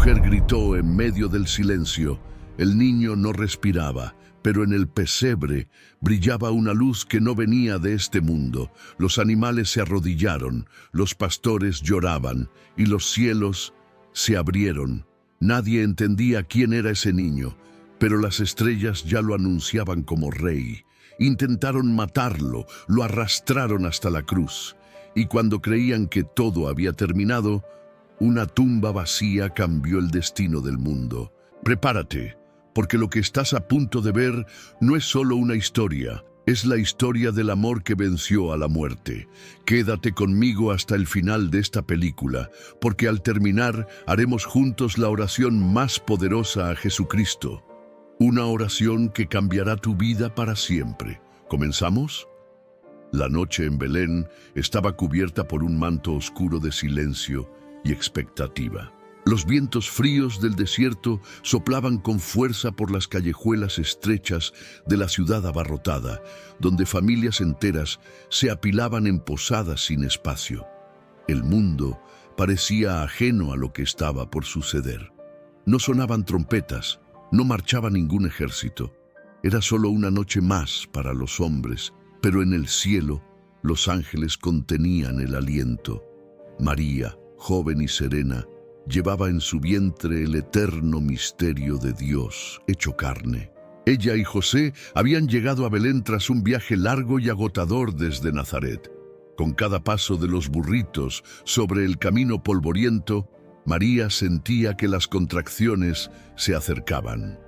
mujer gritó en medio del silencio. El niño no respiraba, pero en el pesebre brillaba una luz que no venía de este mundo. Los animales se arrodillaron, los pastores lloraban y los cielos se abrieron. Nadie entendía quién era ese niño, pero las estrellas ya lo anunciaban como rey. Intentaron matarlo, lo arrastraron hasta la cruz. Y cuando creían que todo había terminado, una tumba vacía cambió el destino del mundo. Prepárate, porque lo que estás a punto de ver no es solo una historia, es la historia del amor que venció a la muerte. Quédate conmigo hasta el final de esta película, porque al terminar haremos juntos la oración más poderosa a Jesucristo. Una oración que cambiará tu vida para siempre. ¿Comenzamos? La noche en Belén estaba cubierta por un manto oscuro de silencio y expectativa. Los vientos fríos del desierto soplaban con fuerza por las callejuelas estrechas de la ciudad abarrotada, donde familias enteras se apilaban en posadas sin espacio. El mundo parecía ajeno a lo que estaba por suceder. No sonaban trompetas, no marchaba ningún ejército. Era solo una noche más para los hombres, pero en el cielo los ángeles contenían el aliento. María, joven y serena, llevaba en su vientre el eterno misterio de Dios hecho carne. Ella y José habían llegado a Belén tras un viaje largo y agotador desde Nazaret. Con cada paso de los burritos sobre el camino polvoriento, María sentía que las contracciones se acercaban.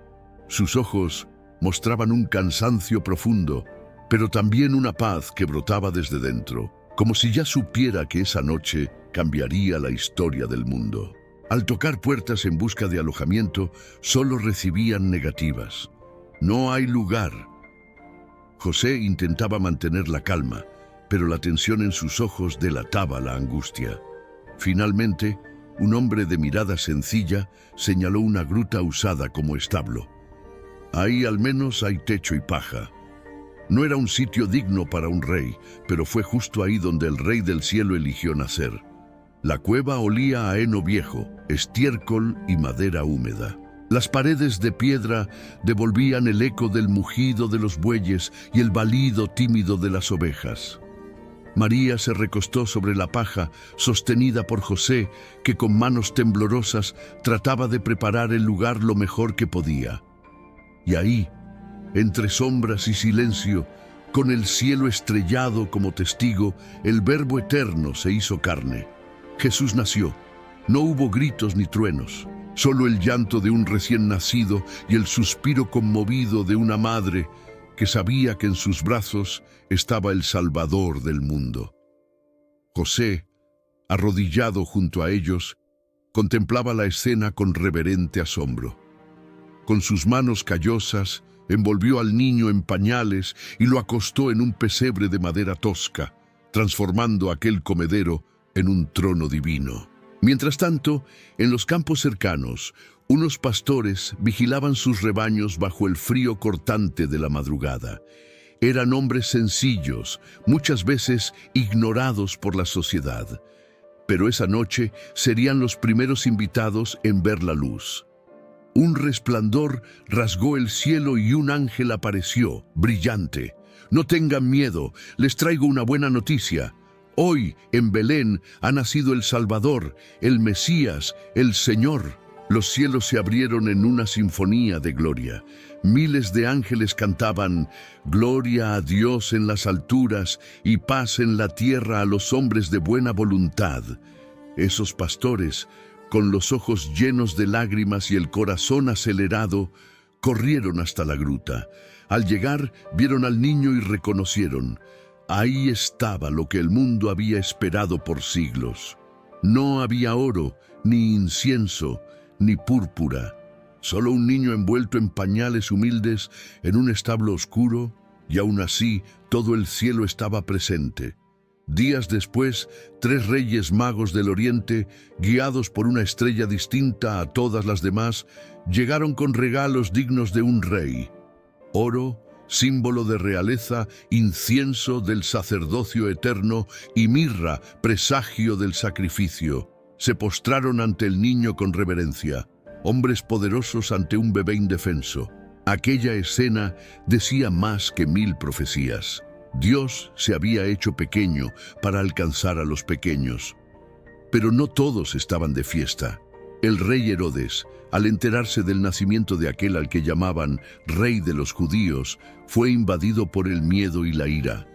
Sus ojos mostraban un cansancio profundo, pero también una paz que brotaba desde dentro, como si ya supiera que esa noche cambiaría la historia del mundo. Al tocar puertas en busca de alojamiento, solo recibían negativas. No hay lugar. José intentaba mantener la calma, pero la tensión en sus ojos delataba la angustia. Finalmente, un hombre de mirada sencilla señaló una gruta usada como establo. Ahí al menos hay techo y paja. No era un sitio digno para un rey, pero fue justo ahí donde el Rey del Cielo eligió nacer. La cueva olía a heno viejo, estiércol y madera húmeda. Las paredes de piedra devolvían el eco del mugido de los bueyes y el balido tímido de las ovejas. María se recostó sobre la paja, sostenida por José, que con manos temblorosas trataba de preparar el lugar lo mejor que podía. Y ahí, entre sombras y silencio, con el cielo estrellado como testigo, el Verbo eterno se hizo carne. Jesús nació. No hubo gritos ni truenos, solo el llanto de un recién nacido y el suspiro conmovido de una madre que sabía que en sus brazos estaba el Salvador del mundo. José, arrodillado junto a ellos, contemplaba la escena con reverente asombro. Con sus manos callosas, envolvió al niño en pañales y lo acostó en un pesebre de madera tosca, transformando aquel comedero en un trono divino. Mientras tanto, en los campos cercanos, unos pastores vigilaban sus rebaños bajo el frío cortante de la madrugada. Eran hombres sencillos, muchas veces ignorados por la sociedad. Pero esa noche serían los primeros invitados en ver la luz. Un resplandor rasgó el cielo y un ángel apareció, brillante. «No tengan miedo, les traigo una buena noticia. Hoy, en Belén, ha nacido el Salvador, el Mesías, el Señor». Los cielos se abrieron en una sinfonía de gloria. Miles de ángeles cantaban «Gloria a Dios en las alturas y paz en la tierra a los hombres de buena voluntad». Esos pastores, con los ojos llenos de lágrimas y el corazón acelerado, corrieron hasta la gruta. Al llegar, vieron al niño y reconocieron. Ahí estaba lo que el mundo había esperado por siglos. No había oro, ni incienso, ni púrpura. Solo un niño envuelto en pañales humildes en un establo oscuro, y aún así todo el cielo estaba presente. Días después, 3 reyes magos del oriente, guiados por una estrella distinta a todas las demás, llegaron con regalos dignos de un rey: oro, símbolo de realeza, incienso del sacerdocio eterno, y mirra, presagio del sacrificio. Se postraron ante el niño con reverencia, hombres poderosos ante un bebé indefenso. Aquella escena decía más que 1000 profecías. Dios se había hecho pequeño para alcanzar a los pequeños. Pero no todos estaban de fiesta. El rey Herodes, al enterarse del nacimiento de aquel al que llamaban Rey de los Judíos, fue invadido por el miedo y la ira.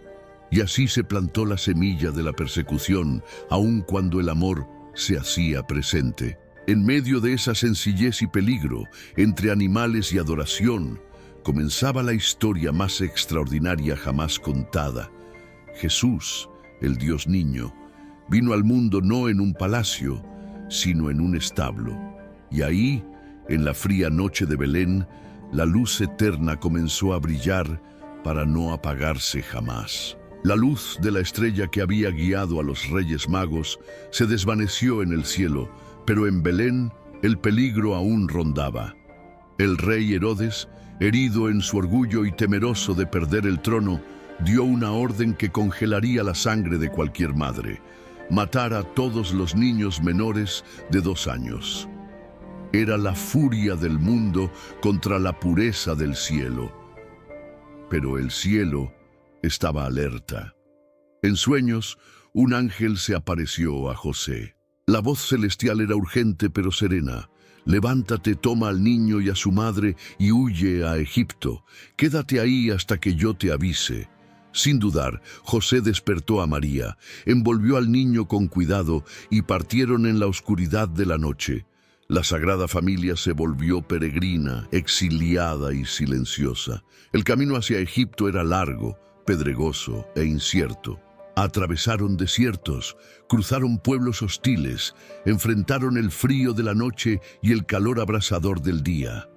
Y así se plantó la semilla de la persecución, aun cuando el amor se hacía presente. En medio de esa sencillez y peligro, entre animales y adoración, comenzaba la historia más extraordinaria jamás contada. Jesús, el Dios niño, vino al mundo no en un palacio, sino en un establo. Y ahí, en la fría noche de Belén, la luz eterna comenzó a brillar para no apagarse jamás. La luz de la estrella que había guiado a los Reyes Magos se desvaneció en el cielo, pero en Belén el peligro aún rondaba. El rey Herodes, herido en su orgullo y temeroso de perder el trono, dio una orden que congelaría la sangre de cualquier madre: matar a todos los niños menores de 2 años. Era la furia del mundo contra la pureza del cielo. Pero el cielo estaba alerta. En sueños, un ángel se apareció a José. La voz celestial era urgente pero serena. Levántate, toma al niño y a su madre y huye a Egipto. Quédate ahí hasta que yo te avise. Sin dudar, José despertó a María, envolvió al niño con cuidado y partieron en la oscuridad de la noche. La Sagrada Familia se volvió peregrina, exiliada y silenciosa. El camino hacia Egipto era largo, pedregoso e incierto. Atravesaron desiertos, cruzaron pueblos hostiles, enfrentaron el frío de la noche y el calor abrasador del día.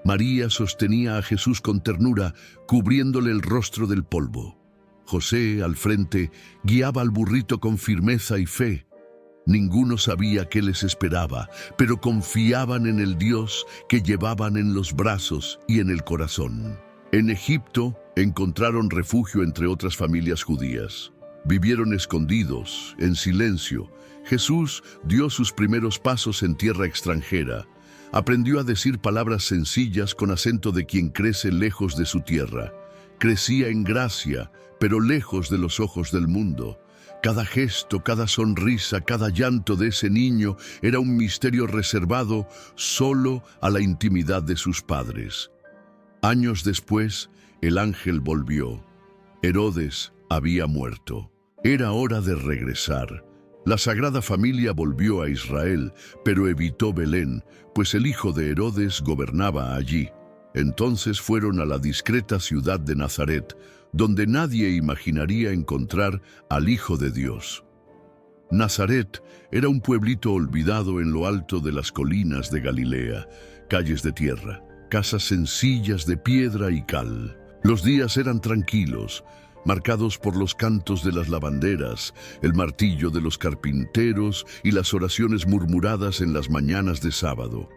María sostenía a Jesús con ternura, cubriéndole el rostro del polvo. José, al frente, guiaba al burrito con firmeza y fe. Ninguno sabía qué les esperaba, pero confiaban en el Dios que llevaban en los brazos y en el corazón. En Egipto encontraron refugio entre otras familias judías. Vivieron escondidos, en silencio. Jesús dio sus primeros pasos en tierra extranjera. Aprendió a decir palabras sencillas con acento de quien crece lejos de su tierra. Crecía en gracia, pero lejos de los ojos del mundo. Cada gesto, cada sonrisa, cada llanto de ese niño era un misterio reservado solo a la intimidad de sus padres. Años después, el ángel volvió. Herodes había muerto. Era hora de regresar. La Sagrada Familia volvió a Israel, pero evitó Belén, pues el hijo de Herodes gobernaba allí. Entonces fueron a la discreta ciudad de Nazaret, donde nadie imaginaría encontrar al Hijo de Dios. Nazaret era un pueblito olvidado en lo alto de las colinas de Galilea, calles de tierra, casas sencillas de piedra y cal. Los días eran tranquilos, marcados por los cantos de las lavanderas, el martillo de los carpinteros y las oraciones murmuradas en las mañanas de sábado.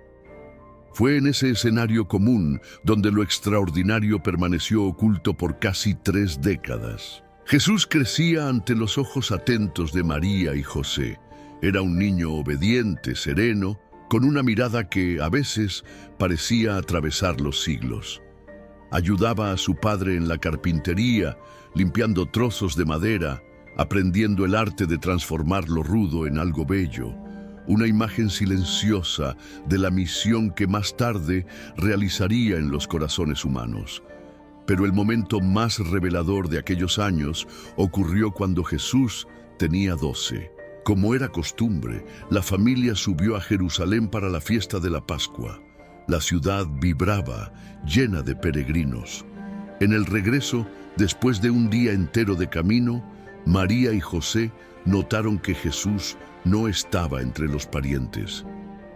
Fue en ese escenario común donde lo extraordinario permaneció oculto por casi 3 décadas. Jesús crecía ante los ojos atentos de María y José. Era un niño obediente, sereno, con una mirada que a veces parecía atravesar los siglos. Ayudaba a su padre en la carpintería, limpiando trozos de madera, aprendiendo el arte de transformar lo rudo en algo bello, una imagen silenciosa de la misión que más tarde realizaría en los corazones humanos. Pero el momento más revelador de aquellos años ocurrió cuando Jesús tenía 12. Como era costumbre, la familia subió a Jerusalén para la fiesta de la Pascua. La ciudad vibraba, llena de peregrinos. En el regreso, después de un día entero de camino, María y José notaron que Jesús no estaba entre los parientes.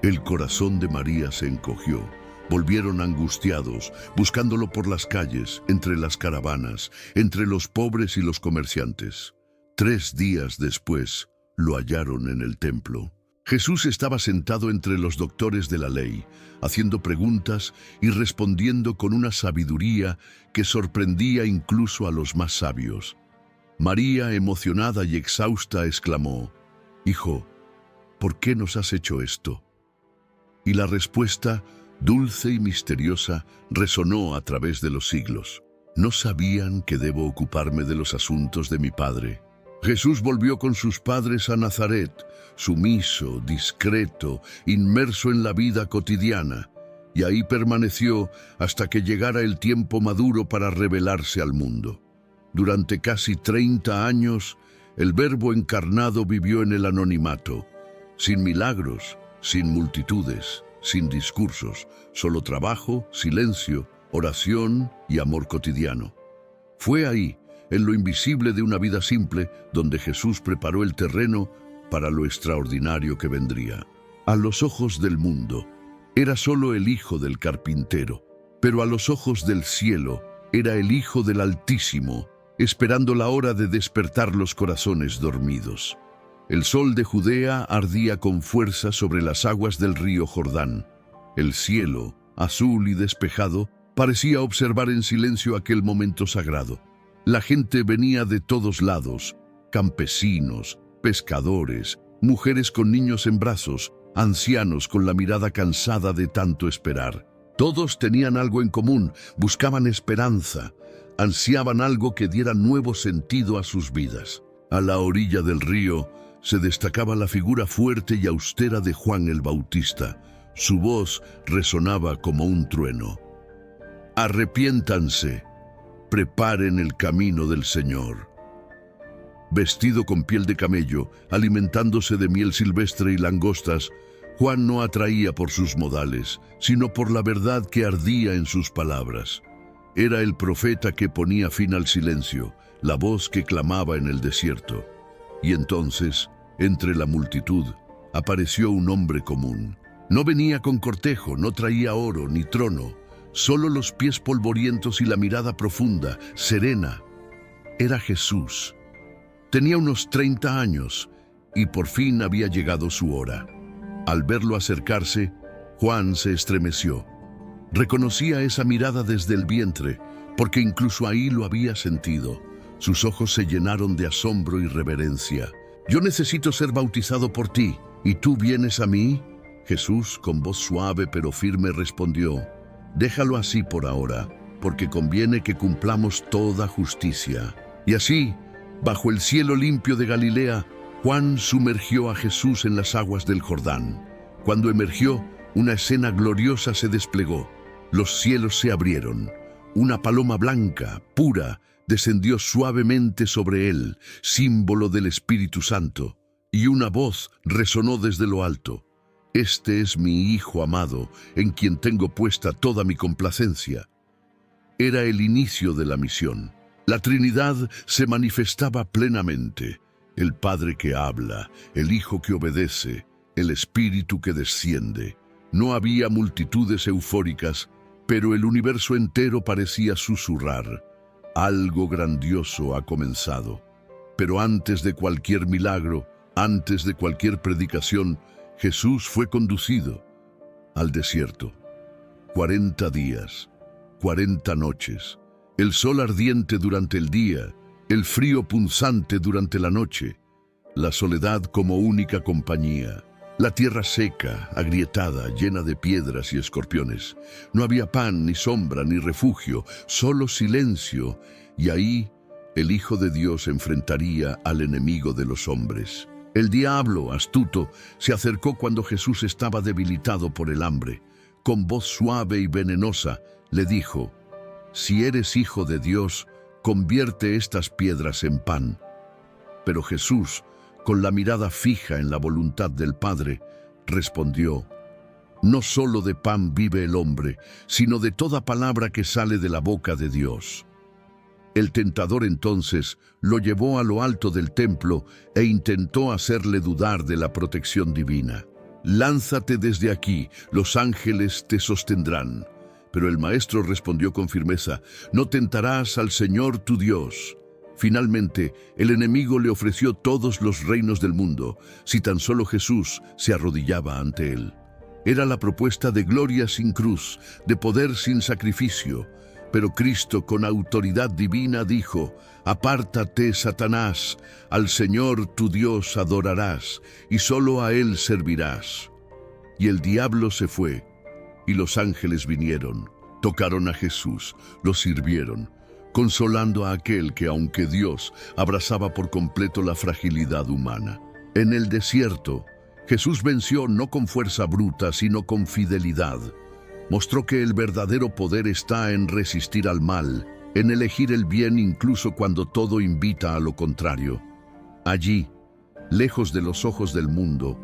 El corazón de María se encogió. Volvieron angustiados, buscándolo por las calles, entre las caravanas, entre los pobres y los comerciantes. 3 días después, lo hallaron en el templo. Jesús estaba sentado entre los doctores de la ley, haciendo preguntas y respondiendo con una sabiduría que sorprendía incluso a los más sabios. María, emocionada y exhausta, exclamó: «Hijo, ¿por qué nos has hecho esto? Y la respuesta, dulce y misteriosa, resonó a través de los siglos. ¿No sabían que debo ocuparme de los asuntos de mi Padre? Jesús volvió con sus padres a Nazaret, sumiso, discreto, inmerso en la vida cotidiana, y ahí permaneció hasta que llegara el tiempo maduro para revelarse al mundo. Durante casi 30 años, el Verbo encarnado vivió en el anonimato, sin milagros, sin multitudes, sin discursos, solo trabajo, silencio, oración y amor cotidiano. Fue ahí, en lo invisible de una vida simple, donde Jesús preparó el terreno para lo extraordinario que vendría. A los ojos del mundo, era solo el hijo del carpintero, pero a los ojos del cielo, era el Hijo del Altísimo, esperando la hora de despertar los corazones dormidos. El sol de Judea ardía con fuerza sobre las aguas del río Jordán. El cielo, azul y despejado, parecía observar en silencio aquel momento sagrado. La gente venía de todos lados, campesinos, pescadores, mujeres con niños en brazos, ancianos con la mirada cansada de tanto esperar. Todos tenían algo en común, buscaban esperanza, ansiaban algo que diera nuevo sentido a sus vidas. A la orilla del río se destacaba la figura fuerte y austera de Juan el Bautista. Su voz resonaba como un trueno. Arrepiéntanse, preparen el camino del Señor. Vestido con piel de camello, alimentándose de miel silvestre y langostas, Juan no atraía por sus modales, sino por la verdad que ardía en sus palabras. Era el profeta que ponía fin al silencio, la voz que clamaba en el desierto. Y entonces, entre la multitud, apareció un hombre común. No venía con cortejo, no traía oro ni trono, solo los pies polvorientos y la mirada profunda, serena. Era Jesús. Tenía unos 30 años y por fin había llegado su hora. Al verlo acercarse, Juan se estremeció. Reconocía esa mirada desde el vientre, porque incluso ahí lo había sentido. Sus ojos se llenaron de asombro y reverencia. «Yo necesito ser bautizado por ti, ¿y tú vienes a mí?» Jesús, con voz suave pero firme, respondió: «Déjalo así por ahora, porque conviene que cumplamos toda justicia». Y así, bajo el cielo limpio de Galilea, Juan sumergió a Jesús en las aguas del Jordán. Cuando emergió, una escena gloriosa se desplegó. Los cielos se abrieron. Una paloma blanca, pura, descendió suavemente sobre él, símbolo del Espíritu Santo, y una voz resonó desde lo alto: «Este es mi Hijo amado, en quien tengo puesta toda mi complacencia». Era el inicio de la misión. La Trinidad se manifestaba plenamente: el Padre que habla, el Hijo que obedece, el Espíritu que desciende. No había multitudes eufóricas, pero el universo entero parecía susurrar: algo grandioso ha comenzado. Pero antes de cualquier milagro, antes de cualquier predicación, Jesús fue conducido al desierto. 40 días, 40 noches, el sol ardiente durante el día, el frío punzante durante la noche, la soledad como única compañía, la tierra seca, agrietada, llena de piedras y escorpiones. No había pan, ni sombra, ni refugio, solo silencio, y ahí el Hijo de Dios enfrentaría al enemigo de los hombres. El diablo, astuto, se acercó cuando Jesús estaba debilitado por el hambre. Con voz suave y venenosa, le dijo: «Si eres Hijo de Dios, convierte estas piedras en pan». Pero Jesús, con la mirada fija en la voluntad del Padre, respondió: «No solo de pan vive el hombre, sino de toda palabra que sale de la boca de Dios». El tentador entonces lo llevó a lo alto del templo e intentó hacerle dudar de la protección divina. «Lánzate desde aquí, los ángeles te sostendrán». Pero el maestro respondió con firmeza: «No tentarás al Señor tu Dios». Finalmente, el enemigo le ofreció todos los reinos del mundo, si tan solo Jesús se arrodillaba ante él. Era la propuesta de gloria sin cruz, de poder sin sacrificio, Pero Cristo, con autoridad divina, dijo: «Apártate, Satanás, al Señor tu Dios adorarás, y solo a Él servirás». Y el diablo se fue, y los ángeles vinieron, tocaron a Jesús, lo sirvieron, consolando a aquel que, aunque Dios, abrazaba por completo la fragilidad humana. En el desierto, Jesús venció no con fuerza bruta, sino con fidelidad. Mostró que el verdadero poder está en resistir al mal, en elegir el bien incluso cuando todo invita a lo contrario. Allí, lejos de los ojos del mundo,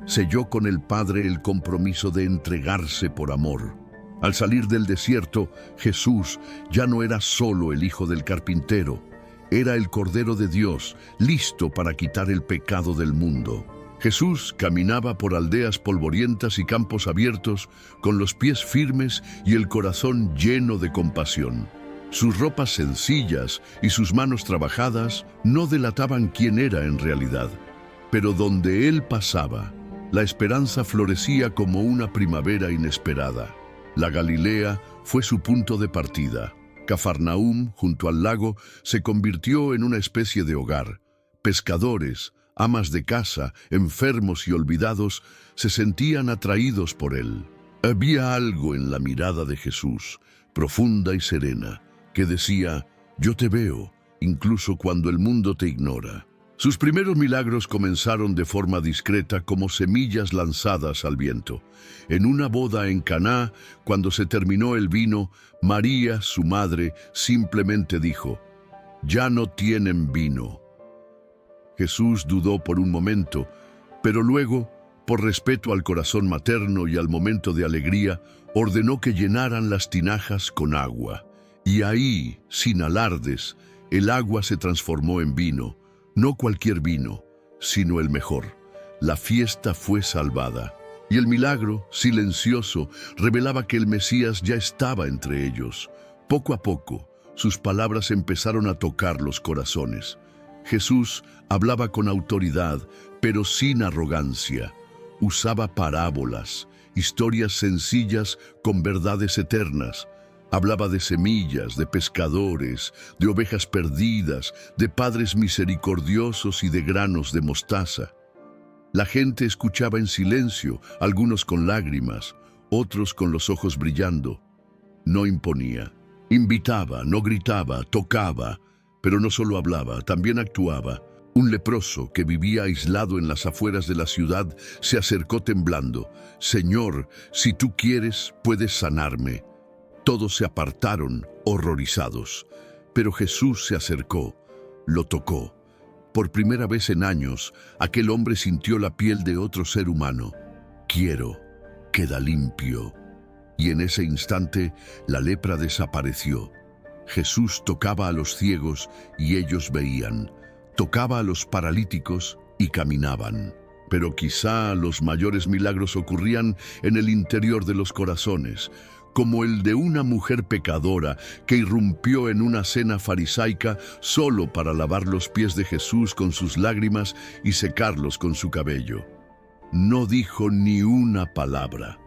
selló con el Padre el compromiso de entregarse por amor. Al salir del desierto, Jesús ya no era solo el hijo del carpintero, era el Cordero de Dios, listo para quitar el pecado del mundo. Jesús caminaba por aldeas polvorientas y campos abiertos, con los pies firmes y el corazón lleno de compasión. Sus ropas sencillas y sus manos trabajadas no delataban quién era en realidad. Pero donde él pasaba, la esperanza florecía como una primavera inesperada. La Galilea fue su punto de partida. Cafarnaúm, junto al lago, se convirtió en una especie de hogar. Pescadores, amas de casa, enfermos y olvidados se sentían atraídos por él. Había algo en la mirada de Jesús, profunda y serena, que decía: «Yo te veo, incluso cuando el mundo te ignora». Sus primeros milagros comenzaron de forma discreta, como semillas lanzadas al viento. En una boda en Caná, cuando se terminó el vino, María, su madre, simplemente dijo: «Ya no tienen vino». Jesús dudó por un momento, pero luego, por respeto al corazón materno y al momento de alegría, ordenó que llenaran las tinajas con agua. Y ahí, sin alardes, el agua se transformó en vino. No cualquier vino, sino el mejor. La fiesta fue salvada. Y el milagro, silencioso, revelaba que el Mesías ya estaba entre ellos. Poco a poco, sus palabras empezaron a tocar los corazones. Jesús hablaba con autoridad, pero sin arrogancia. Usaba parábolas, historias sencillas con verdades eternas. Hablaba de semillas, de pescadores, de ovejas perdidas, de padres misericordiosos y de granos de mostaza. La gente escuchaba en silencio, algunos con lágrimas, otros con los ojos brillando. No imponía. Invitaba, no gritaba, tocaba, pero no solo hablaba, también actuaba. Un leproso que vivía aislado en las afueras de la ciudad se acercó temblando. «Señor, si tú quieres, puedes sanarme». Todos se apartaron, horrorizados, pero Jesús se acercó, lo tocó. Por primera vez en años, aquel hombre sintió la piel de otro ser humano. «Quiero, queda limpio». Y en ese instante, la lepra desapareció. Jesús tocaba a los ciegos y ellos veían. Tocaba a los paralíticos y caminaban. Pero quizá los mayores milagros ocurrían en el interior de los corazones, como el de una mujer pecadora que irrumpió en una cena farisaica solo para lavar los pies de Jesús con sus lágrimas y secarlos con su cabello. No dijo ni una palabra,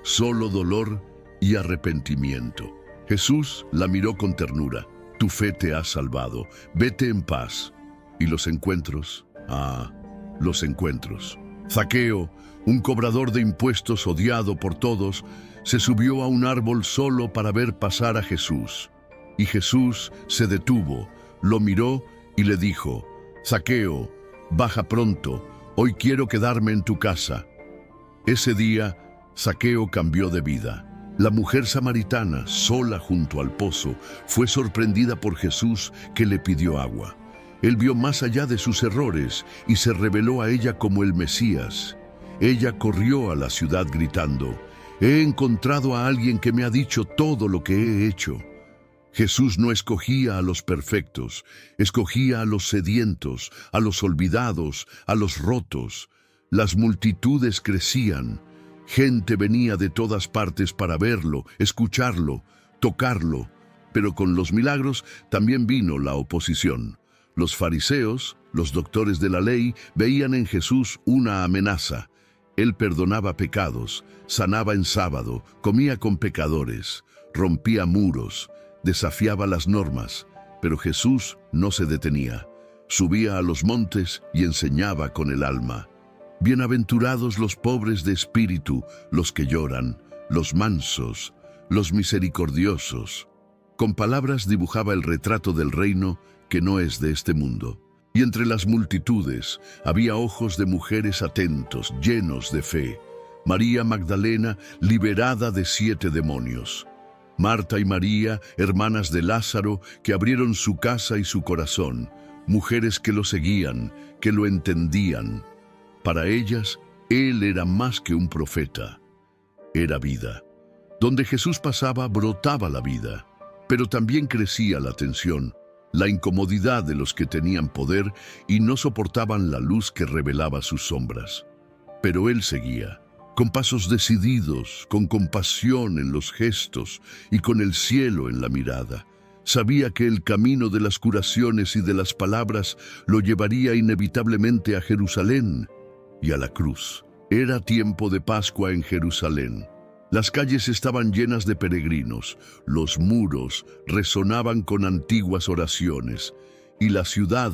solo dolor y arrepentimiento. Jesús la miró con ternura. «Tu fe te ha salvado, vete en paz». ¿Y los encuentros? Los encuentros. Zaqueo, un cobrador de impuestos odiado por todos, se subió a un árbol solo para ver pasar a Jesús. Y Jesús se detuvo, lo miró y le dijo: «Zaqueo, baja pronto, hoy quiero quedarme en tu casa». Ese día, Zaqueo cambió de vida. La mujer samaritana, sola junto al pozo, fue sorprendida por Jesús, que le pidió agua. Él vio más allá de sus errores y se reveló a ella como el Mesías. Ella corrió a la ciudad gritando: «He encontrado a alguien que me ha dicho todo lo que he hecho». Jesús no escogía a los perfectos, escogía a los sedientos, a los olvidados, a los rotos. Las multitudes crecían. Gente venía de todas partes para verlo, escucharlo, tocarlo. Pero con los milagros también vino la oposición. Los fariseos, los doctores de la ley, veían en Jesús una amenaza. Él perdonaba pecados, sanaba en sábado, comía con pecadores, rompía muros, desafiaba las normas, pero Jesús no se detenía. Subía a los montes y enseñaba con el alma. Bienaventurados los pobres de espíritu, los que lloran, los mansos, los misericordiosos. Con palabras dibujaba el retrato del reino que no es de este mundo. Y entre las multitudes había ojos de mujeres atentos, llenos de fe. María Magdalena, liberada de 7 demonios. Marta y María, hermanas de Lázaro, que abrieron su casa y su corazón. Mujeres que lo seguían, que lo entendían. Para ellas, Él era más que un profeta. Era vida. Donde Jesús pasaba, brotaba la vida. Pero también crecía la tensión, la incomodidad de los que tenían poder y no soportaban la luz que revelaba sus sombras. Pero Él seguía, con pasos decididos, con compasión en los gestos y con el cielo en la mirada. Sabía que el camino de las curaciones y de las palabras lo llevaría inevitablemente a Jerusalén y a la cruz. Era tiempo de Pascua en Jerusalén. Las calles estaban llenas de peregrinos, los muros resonaban con antiguas oraciones, y la ciudad,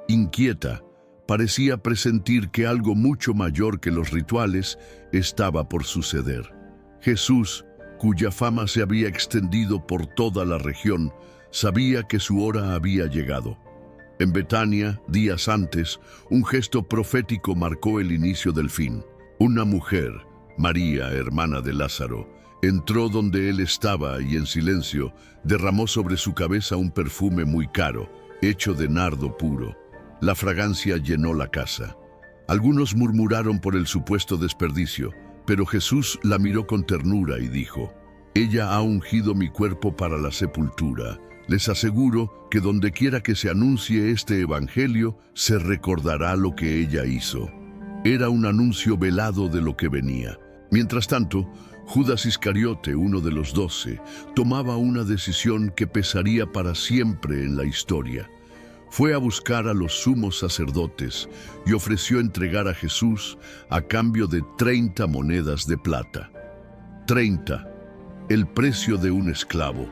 inquieta, parecía presentir que algo mucho mayor que los rituales estaba por suceder. Jesús, cuya fama se había extendido por toda la región, sabía que su hora había llegado. En Betania, días antes, un gesto profético marcó el inicio del fin. Una mujer, María, hermana de Lázaro, entró donde él estaba y en silencio derramó sobre su cabeza un perfume muy caro, hecho de nardo puro. La fragancia llenó la casa. Algunos murmuraron por el supuesto desperdicio, pero Jesús la miró con ternura y dijo: «Ella ha ungido mi cuerpo para la sepultura. Les aseguro que donde quiera que se anuncie este evangelio, se recordará lo que ella hizo». Era un anuncio velado de lo que venía. Mientras tanto, Judas Iscariote, uno de los 12, tomaba una decisión que pesaría para siempre en la historia. Fue a buscar a los sumos sacerdotes y ofreció entregar a Jesús a cambio de 30 monedas de plata. 30, el precio de un esclavo.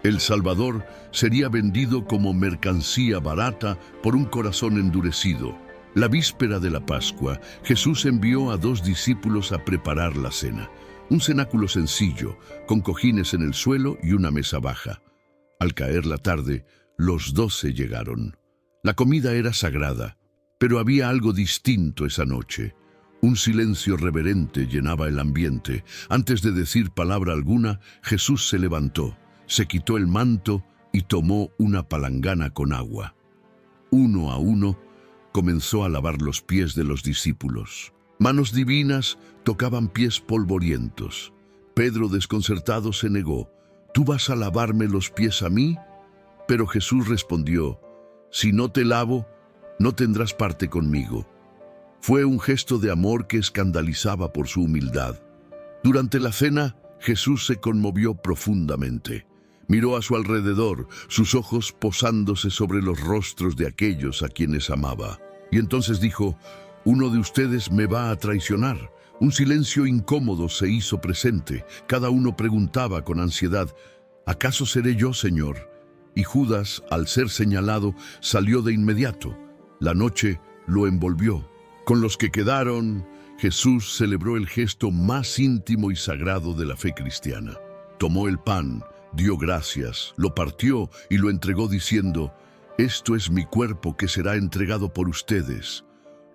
El Salvador sería vendido como mercancía barata por un corazón endurecido. La víspera de la Pascua, Jesús envió a 2 discípulos a preparar la cena. Un cenáculo sencillo, con cojines en el suelo y una mesa baja. Al caer la tarde, los 12 llegaron. La comida era sagrada, pero había algo distinto esa noche. Un silencio reverente llenaba el ambiente. Antes de decir palabra alguna, Jesús se levantó, se quitó el manto y tomó una palangana con agua. Uno a uno, comenzó a lavar los pies de los discípulos. Manos divinas tocaban pies polvorientos. Pedro, desconcertado, se negó: «¿Tú vas a lavarme los pies a mí?». Pero Jesús respondió: «Si no te lavo, no tendrás parte conmigo». Fue un gesto de amor que escandalizaba por su humildad. Durante la cena, Jesús se conmovió profundamente. Miró a su alrededor, sus ojos posándose sobre los rostros de aquellos a quienes amaba. Y entonces dijo: «Uno de ustedes me va a traicionar». Un silencio incómodo se hizo presente. Cada uno preguntaba con ansiedad: «¿Acaso seré yo, Señor?». Y Judas, al ser señalado, salió de inmediato. La noche lo envolvió. Con los que quedaron, Jesús celebró el gesto más íntimo y sagrado de la fe cristiana. Tomó el pan, dio gracias, lo partió y lo entregó diciendo: «Esto es mi cuerpo que será entregado por ustedes».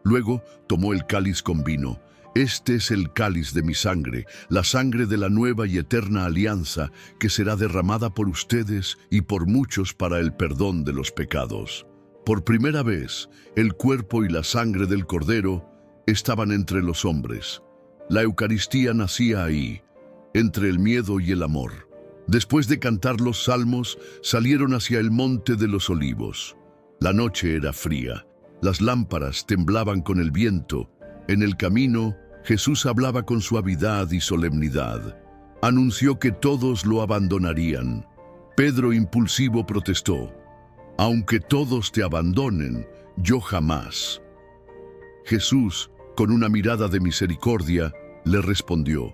Luego tomó el cáliz con vino. «Este es el cáliz de mi sangre, la sangre de la nueva y eterna alianza, que será derramada por ustedes y por muchos para el perdón de los pecados». Por primera vez, el cuerpo y la sangre del Cordero estaban entre los hombres. La Eucaristía nacía ahí, entre el miedo y el amor. Después de cantar los salmos, salieron hacia el monte de los Olivos. La noche era fría, las lámparas temblaban con el viento. En el camino, Jesús hablaba con suavidad y solemnidad. Anunció que todos lo abandonarían. Pedro, impulsivo, protestó: «Aunque todos te abandonen, yo jamás». Jesús, con una mirada de misericordia, le respondió: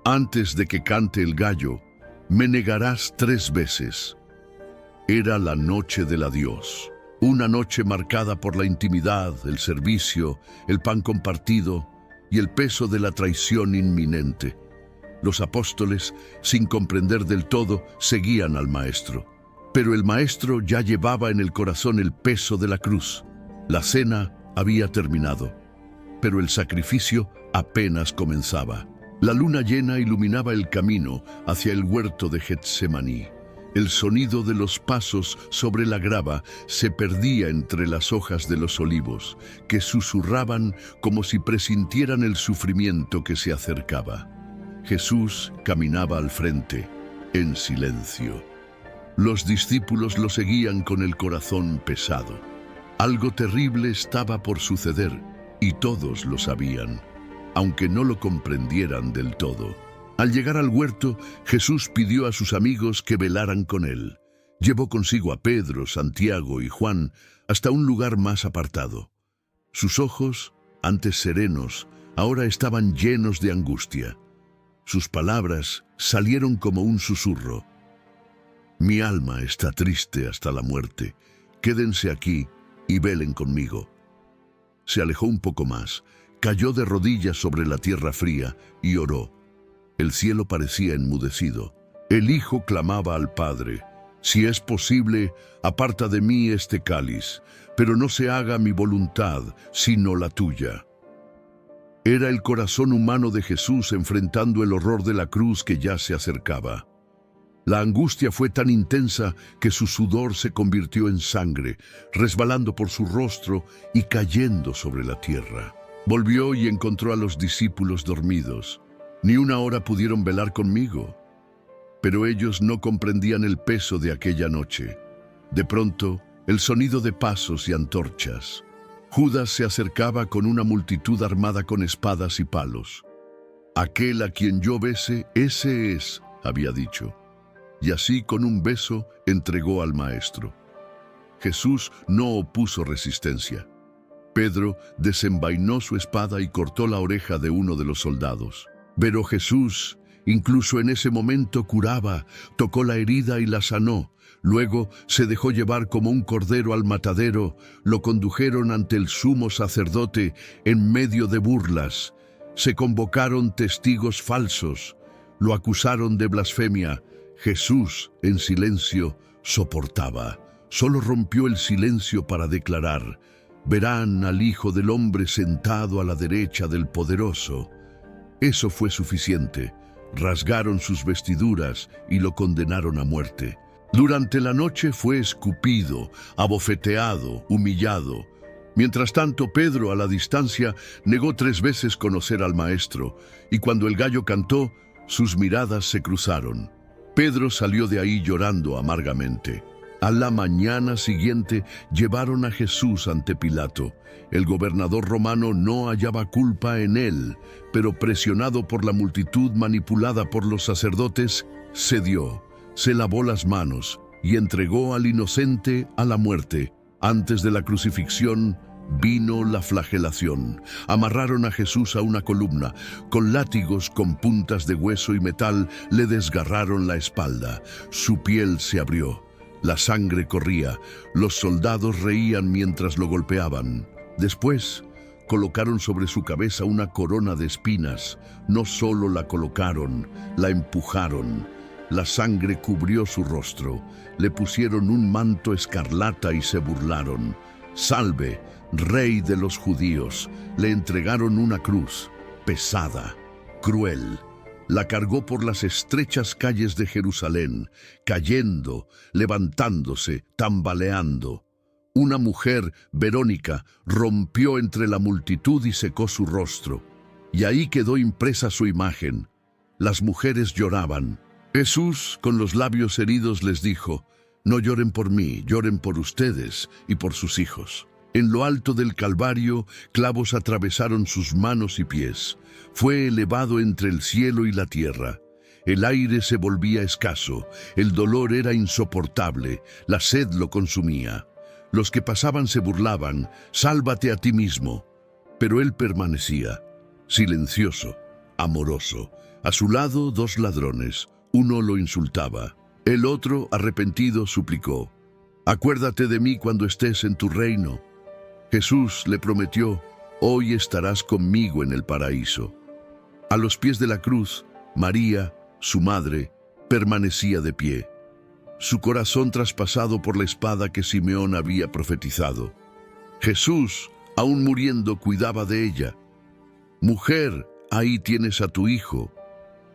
«Antes de que cante el gallo, me negarás 3 veces. Era la noche del adiós, una noche marcada por la intimidad, el servicio, el pan compartido y el peso de la traición inminente. Los apóstoles, sin comprender del todo, seguían al Maestro. Pero el Maestro ya llevaba en el corazón el peso de la cruz. La cena había terminado, pero el sacrificio apenas comenzaba. La luna llena iluminaba el camino hacia el huerto de Getsemaní. El sonido de los pasos sobre la grava se perdía entre las hojas de los olivos, que susurraban como si presintieran el sufrimiento que se acercaba. Jesús caminaba al frente, en silencio. Los discípulos lo seguían con el corazón pesado. Algo terrible estaba por suceder, y todos lo sabían, aunque no lo comprendieran del todo. Al llegar al huerto, Jesús pidió a sus amigos que velaran con él. Llevó consigo a Pedro, Santiago y Juan hasta un lugar más apartado. Sus ojos, antes serenos, ahora estaban llenos de angustia. Sus palabras salieron como un susurro. Mi alma está triste hasta la muerte. Quédense aquí y velen conmigo. Se alejó un poco más, cayó de rodillas sobre la tierra fría y oró. El cielo parecía enmudecido. El Hijo clamaba al Padre: si es posible, aparta de mí este cáliz, pero no se haga mi voluntad, sino la tuya. Era el corazón humano de Jesús enfrentando el horror de la cruz que ya se acercaba. La angustia fue tan intensa que su sudor se convirtió en sangre, resbalando por su rostro y cayendo sobre la tierra. Volvió y encontró a los discípulos dormidos. Ni una hora pudieron velar conmigo. Pero ellos no comprendían el peso de aquella noche. De pronto, el sonido de pasos y antorchas. Judas se acercaba con una multitud armada con espadas y palos. Aquel a quien yo bese, ese es, había dicho. Y así con un beso entregó al Maestro. Jesús no opuso resistencia. Pedro desenvainó su espada y cortó la oreja de uno de los soldados. Pero Jesús, incluso en ese momento, curaba, tocó la herida y la sanó. Luego se dejó llevar como un cordero al matadero, lo condujeron ante el sumo sacerdote en medio de burlas. Se convocaron testigos falsos, lo acusaron de blasfemia. Jesús, en silencio, soportaba. Solo rompió el silencio para declarar: verán al Hijo del Hombre sentado a la derecha del Poderoso. Eso fue suficiente. Rasgaron sus vestiduras y lo condenaron a muerte. Durante la noche fue escupido, abofeteado, humillado. Mientras tanto, Pedro, a la distancia, negó 3 veces conocer al Maestro, y cuando el gallo cantó, sus miradas se cruzaron. Pedro salió de ahí llorando amargamente. A la mañana siguiente llevaron a Jesús ante Pilato. El gobernador romano no hallaba culpa en él, pero presionado por la multitud manipulada por los sacerdotes, cedió, se lavó las manos y entregó al inocente a la muerte. Antes de la crucifixión vino la flagelación. Amarraron a Jesús a una columna. Con látigos con puntas de hueso y metal le desgarraron la espalda. Su piel se abrió. La sangre corría. Los soldados reían mientras lo golpeaban. Después colocaron sobre su cabeza una corona de espinas. No solo la colocaron, la empujaron. La sangre cubrió su rostro. Le pusieron un manto escarlata y se burlaron. «Salve, Rey de los judíos». Le entregaron una cruz, pesada, cruel. La cargó por las estrechas calles de Jerusalén, cayendo, levantándose, tambaleando. Una mujer, Verónica, rompió entre la multitud y secó su rostro. Y ahí quedó impresa su imagen. Las mujeres lloraban. Jesús, con los labios heridos, les dijo: «No lloren por mí, lloren por ustedes y por sus hijos». En lo alto del Calvario, clavos atravesaron sus manos y pies. Fue elevado entre el cielo y la tierra. El aire se volvía escaso, el dolor era insoportable, la sed lo consumía. Los que pasaban se burlaban: «Sálvate a ti mismo». Pero él permanecía, silencioso, amoroso. A su lado 2 ladrones, Uno lo insultaba. El otro, arrepentido, suplicó: «Acuérdate de mí cuando estés en tu reino». Jesús le prometió: «Hoy estarás conmigo en el paraíso». A los pies de la cruz, María, su madre, permanecía de pie, su corazón traspasado por la espada que Simeón había profetizado. Jesús, aún muriendo, cuidaba de ella. «Mujer, ahí tienes a tu hijo»,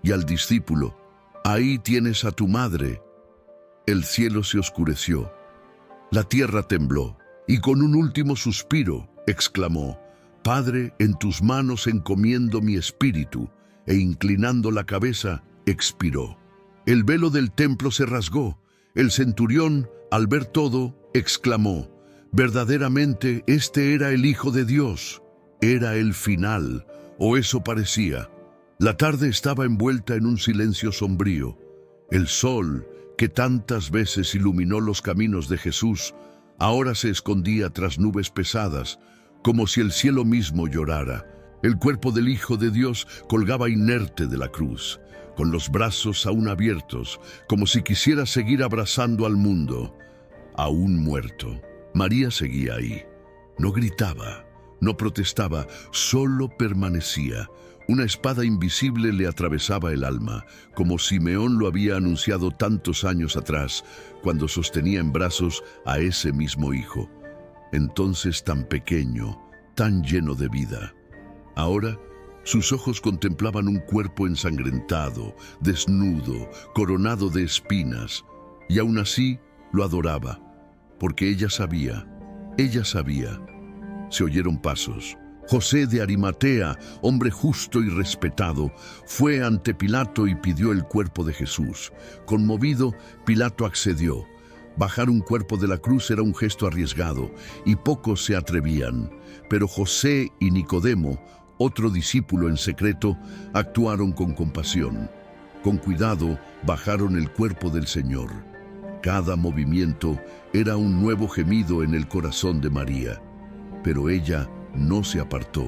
y al discípulo: «Ahí tienes a tu madre». El cielo se oscureció, la tierra tembló, y con un último suspiro exclamó: «Padre, en tus manos encomiendo mi espíritu», e inclinando la cabeza, expiró. El velo del templo se rasgó. El centurión, al ver todo, exclamó: «Verdaderamente este era el Hijo de Dios». Era el final, o eso parecía. La tarde estaba envuelta en un silencio sombrío. El sol, que tantas veces iluminó los caminos de Jesús, ahora se escondía tras nubes pesadas, como si el cielo mismo llorara. El cuerpo del Hijo de Dios colgaba inerte de la cruz, con los brazos aún abiertos, como si quisiera seguir abrazando al mundo. Aún muerto, María seguía ahí. No gritaba, no protestaba, solo permanecía. Una espada invisible le atravesaba el alma, como Simeón lo había anunciado tantos años atrás, cuando sostenía en brazos a ese mismo hijo. Entonces tan pequeño, tan lleno de vida. Ahora, sus ojos contemplaban un cuerpo ensangrentado, desnudo, coronado de espinas, y aún así lo adoraba, porque ella sabía. Se oyeron pasos. José de Arimatea, hombre justo y respetado, fue ante Pilato y pidió el cuerpo de Jesús. Conmovido, Pilato accedió. Bajar un cuerpo de la cruz era un gesto arriesgado, y pocos se atrevían. Pero José y Nicodemo, otro discípulo en secreto, actuaron con compasión. Con cuidado, bajaron el cuerpo del Señor. Cada movimiento era un nuevo gemido en el corazón de María. Pero ella no se apartó.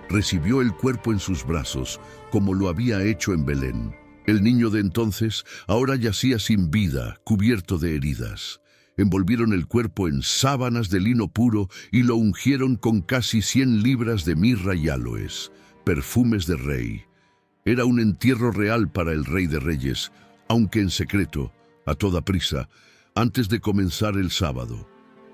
Recibió el cuerpo en sus brazos, como lo había hecho en Belén. El niño de entonces ahora yacía sin vida, cubierto de heridas. Envolvieron el cuerpo en sábanas de lino puro y lo ungieron con casi 100 libras de mirra y áloes, perfumes de rey. Era un entierro real para el Rey de Reyes, aunque en secreto, a toda prisa, antes de comenzar el sábado.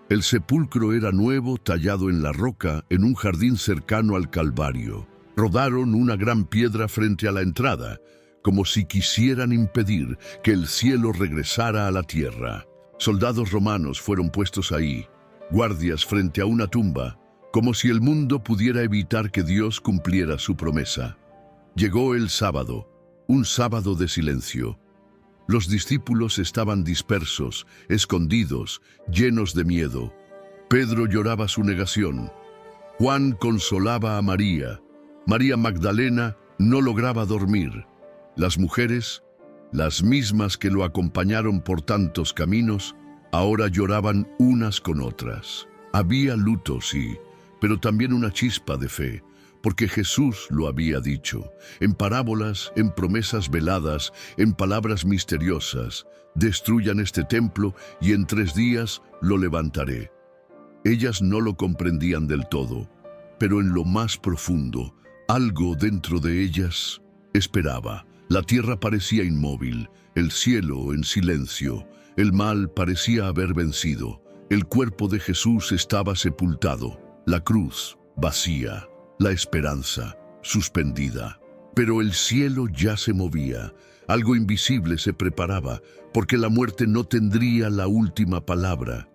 El sepulcro era nuevo, tallado en la roca, en un jardín cercano al Calvario. Rodaron una gran piedra frente a la entrada, como si quisieran impedir que el cielo regresara a la tierra. Soldados romanos fueron puestos ahí, guardias frente a una tumba, como si el mundo pudiera evitar que Dios cumpliera su promesa. Llegó el sábado, un sábado de silencio. Los discípulos estaban dispersos, escondidos, llenos de miedo. Pedro lloraba su negación. Juan consolaba a María. María Magdalena no lograba dormir. Las mujeres, las mismas que lo acompañaron por tantos caminos, ahora lloraban unas con otras. Había luto, sí, pero también una chispa de fe, porque Jesús lo había dicho, en parábolas, en promesas veladas, en palabras misteriosas: «Destruyan este templo y en 3 días lo levantaré». Ellas no lo comprendían del todo, pero en lo más profundo, algo dentro de ellas esperaba. La tierra parecía inmóvil, el cielo en silencio, el mal parecía haber vencido, el cuerpo de Jesús estaba sepultado, la cruz vacía, la esperanza suspendida. Pero el cielo ya se movía, algo invisible se preparaba, porque la muerte no tendría la última palabra.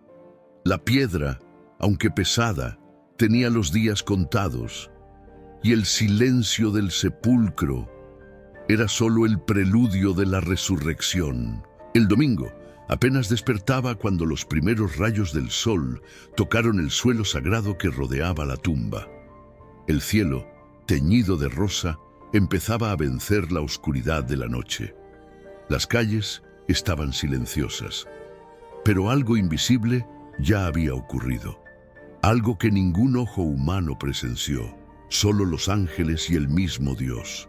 La piedra, aunque pesada, tenía los días contados, y el silencio del sepulcro era solo el preludio de la resurrección. El domingo apenas despertaba cuando los primeros rayos del sol tocaron el suelo sagrado que rodeaba la tumba. El cielo, teñido de rosa, empezaba a vencer la oscuridad de la noche. Las calles estaban silenciosas, pero algo invisible ya había ocurrido. Algo que ningún ojo humano presenció, solo los ángeles y el mismo Dios.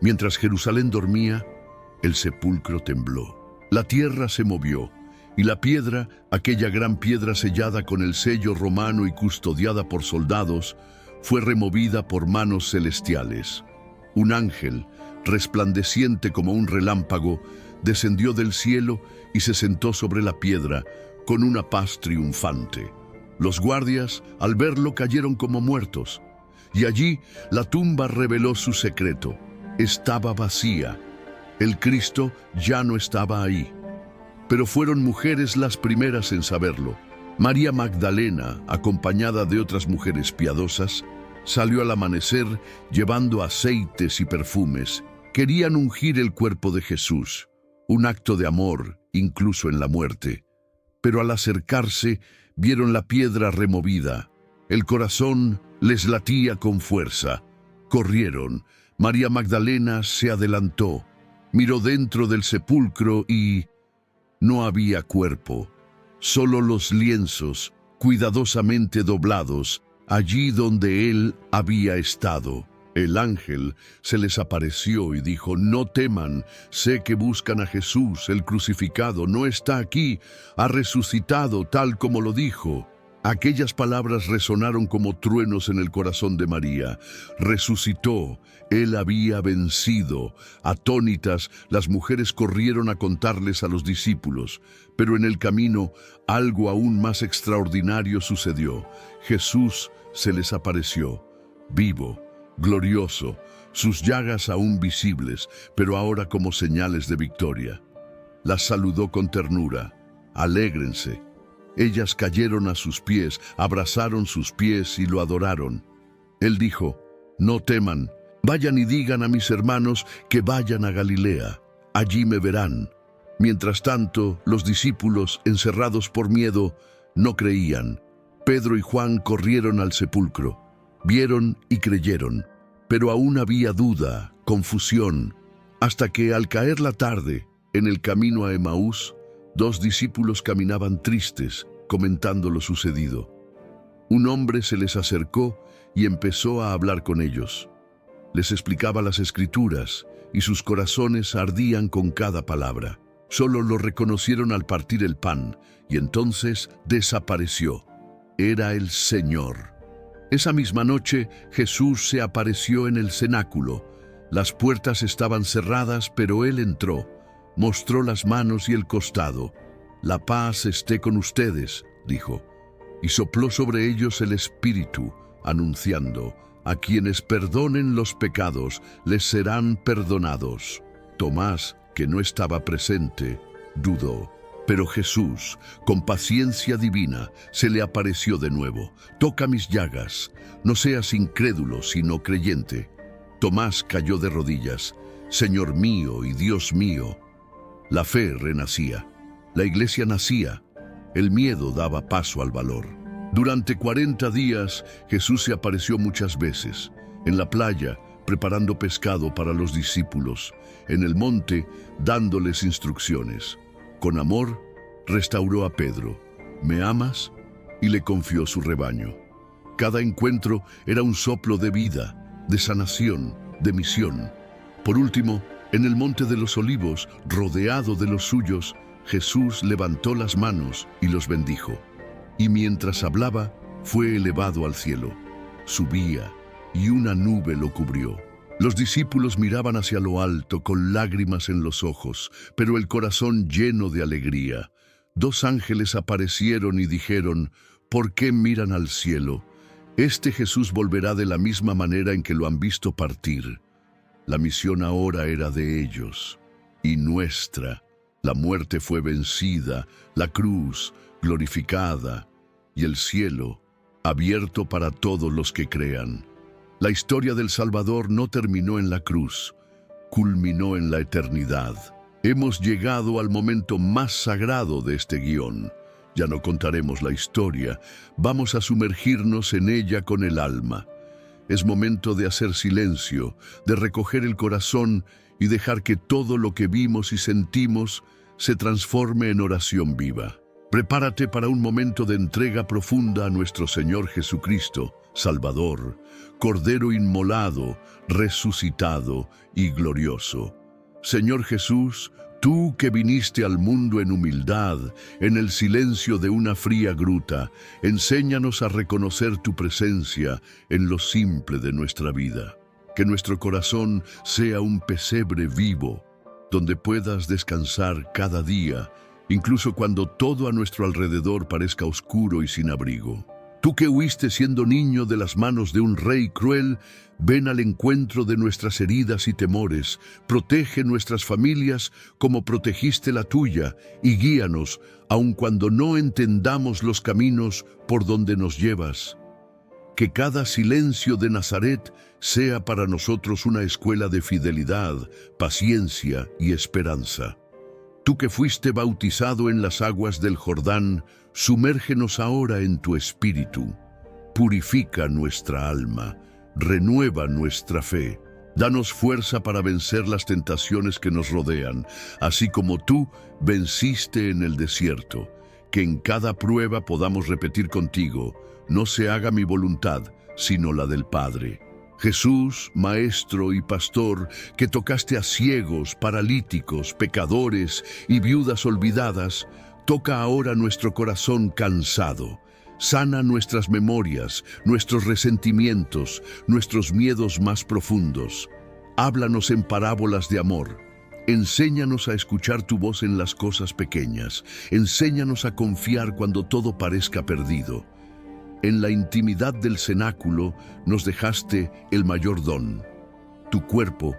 Mientras Jerusalén dormía, el sepulcro tembló. La tierra se movió, y la piedra, aquella gran piedra sellada con el sello romano y custodiada por soldados, fue removida por manos celestiales. Un ángel, resplandeciente como un relámpago, descendió del cielo y se sentó sobre la piedra con una paz triunfante. Los guardias, al verlo, cayeron como muertos, y allí la tumba reveló su secreto. Estaba vacía. El Cristo ya no estaba ahí. Pero fueron mujeres las primeras en saberlo. María Magdalena, acompañada de otras mujeres piadosas, salió al amanecer llevando aceites y perfumes. Querían ungir el cuerpo de Jesús, un acto de amor, incluso en la muerte. Pero al acercarse, vieron la piedra removida. El corazón les latía con fuerza. Corrieron. María Magdalena se adelantó, miró dentro del sepulcro y no había cuerpo, solo los lienzos, cuidadosamente doblados, allí donde él había estado. El ángel se les apareció y dijo: «No teman, sé que buscan a Jesús, el crucificado. No está aquí, ha resucitado tal como lo dijo». Aquellas palabras resonaron como truenos en el corazón de María. Resucitó, él había vencido. Atónitas, las mujeres corrieron a contarles a los discípulos, pero en el camino algo aún más extraordinario sucedió. Jesús se les apareció, vivo, glorioso, sus llagas aún visibles, pero ahora como señales de victoria. Las saludó con ternura. «Alégrense». Ellas cayeron a sus pies, abrazaron sus pies y lo adoraron. Él dijo: «No teman, vayan y digan a mis hermanos que vayan a Galilea, allí me verán». Mientras tanto, los discípulos, encerrados por miedo, no creían. Pedro y Juan corrieron al sepulcro, vieron y creyeron, pero aún había duda, confusión, hasta que al caer la tarde, en el camino a Emaús, 2 discípulos caminaban tristes, comentando lo sucedido. Un hombre se les acercó y empezó a hablar con ellos. Les explicaba las Escrituras, y sus corazones ardían con cada palabra. Solo lo reconocieron al partir el pan, y entonces desapareció. Era el Señor. Esa misma noche, Jesús se apareció en el cenáculo. Las puertas estaban cerradas, pero Él entró. Mostró las manos y el costado. «La paz esté con ustedes», dijo, y sopló sobre ellos el Espíritu, anunciando: «A quienes perdonen los pecados, les serán perdonados». Tomás, que no estaba presente, dudó. Pero Jesús, con paciencia divina, se le apareció de nuevo. «Toca mis llagas, no seas incrédulo, sino creyente». Tomás cayó de rodillas. «Señor mío y Dios mío». La fe renacía, la iglesia nacía, el miedo daba paso al valor. Durante 40 días Jesús se apareció muchas veces, en la playa preparando pescado para los discípulos, en el monte dándoles instrucciones. Con amor restauró a Pedro. «¿Me amas?», y le confió su rebaño. Cada encuentro era un soplo de vida, de sanación, de misión. Por último, en el monte de los Olivos, rodeado de los suyos, Jesús levantó las manos y los bendijo. Y mientras hablaba, fue elevado al cielo. Subía, y una nube lo cubrió. Los discípulos miraban hacia lo alto con lágrimas en los ojos, pero el corazón lleno de alegría. 2 ángeles aparecieron y dijeron: «¿Por qué miran al cielo? Este Jesús volverá de la misma manera en que lo han visto partir». La misión ahora era de ellos y nuestra. La muerte fue vencida, la cruz glorificada y el cielo abierto para todos los que crean. La historia del Salvador no terminó en la cruz, culminó en la eternidad. Hemos llegado al momento más sagrado de este guión. Ya no contaremos la historia, vamos a sumergirnos en ella con el alma. Es momento de hacer silencio, de recoger el corazón y dejar que todo lo que vimos y sentimos se transforme en oración viva. Prepárate para un momento de entrega profunda a nuestro Señor Jesucristo, Salvador, Cordero inmolado, resucitado y glorioso. Señor Jesús, tú que viniste al mundo en humildad, en el silencio de una fría gruta, enséñanos a reconocer tu presencia en lo simple de nuestra vida. Que nuestro corazón sea un pesebre vivo, donde puedas descansar cada día, incluso cuando todo a nuestro alrededor parezca oscuro y sin abrigo. Tú que huiste siendo niño de las manos de un rey cruel, ven al encuentro de nuestras heridas y temores, protege nuestras familias como protegiste la tuya y guíanos, aun cuando no entendamos los caminos por donde nos llevas. Que cada silencio de Nazaret sea para nosotros una escuela de fidelidad, paciencia y esperanza. Tú que fuiste bautizado en las aguas del Jordán, sumérgenos ahora en tu espíritu. Purifica nuestra alma, renueva nuestra fe. Danos fuerza para vencer las tentaciones que nos rodean, así como tú venciste en el desierto. Que en cada prueba podamos repetir contigo: no se haga mi voluntad, sino la del Padre. Jesús, Maestro y Pastor, que tocaste a ciegos, paralíticos, pecadores y viudas olvidadas, toca ahora nuestro corazón cansado. Sana nuestras memorias, nuestros resentimientos, nuestros miedos más profundos. Háblanos en parábolas de amor. Enséñanos a escuchar tu voz en las cosas pequeñas. Enséñanos a confiar cuando todo parezca perdido. En la intimidad del cenáculo nos dejaste el mayor don, tu cuerpo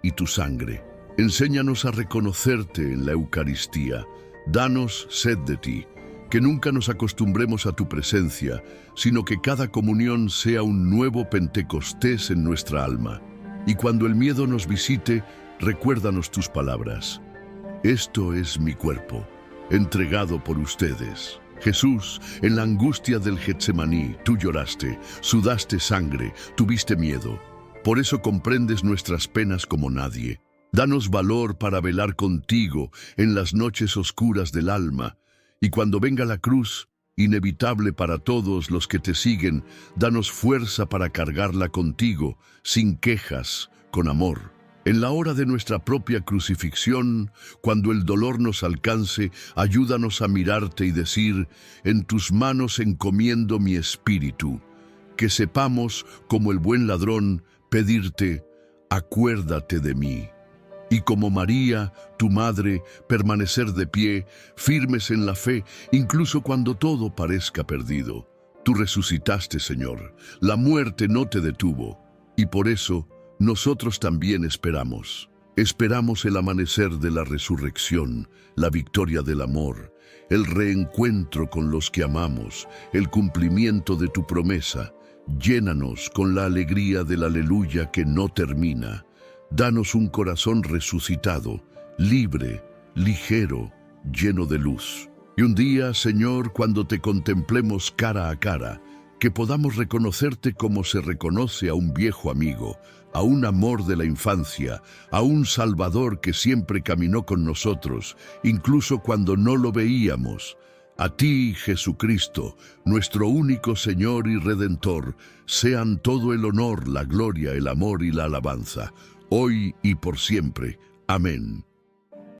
y tu sangre. Enséñanos a reconocerte en la Eucaristía. Danos sed de ti, que nunca nos acostumbremos a tu presencia, sino que cada comunión sea un nuevo Pentecostés en nuestra alma. Y cuando el miedo nos visite, recuérdanos tus palabras. Esto es mi cuerpo, entregado por ustedes. Jesús, en la angustia del Getsemaní, tú lloraste, sudaste sangre, tuviste miedo. Por eso comprendes nuestras penas como nadie. Danos valor para velar contigo en las noches oscuras del alma. Y cuando venga la cruz, inevitable para todos los que te siguen, danos fuerza para cargarla contigo, sin quejas, con amor. En la hora de nuestra propia crucifixión, cuando el dolor nos alcance, ayúdanos a mirarte y decir: en tus manos encomiendo mi espíritu. Que sepamos, como el buen ladrón, pedirte: acuérdate de mí. Y como María, tu madre, permanecer de pie, firmes en la fe, incluso cuando todo parezca perdido. Tú resucitaste, Señor. La muerte no te detuvo. Y por eso, nosotros también esperamos. Esperamos el amanecer de la resurrección, la victoria del amor, el reencuentro con los que amamos, el cumplimiento de tu promesa. Llénanos con la alegría del aleluya que no termina. Danos un corazón resucitado, libre, ligero, lleno de luz. Y un día, Señor, cuando te contemplemos cara a cara, que podamos reconocerte como se reconoce a un viejo amigo, a un amor de la infancia, a un Salvador que siempre caminó con nosotros, incluso cuando no lo veíamos. A ti, Jesucristo, nuestro único Señor y Redentor, sean todo el honor, la gloria, el amor y la alabanza, hoy y por siempre. Amén.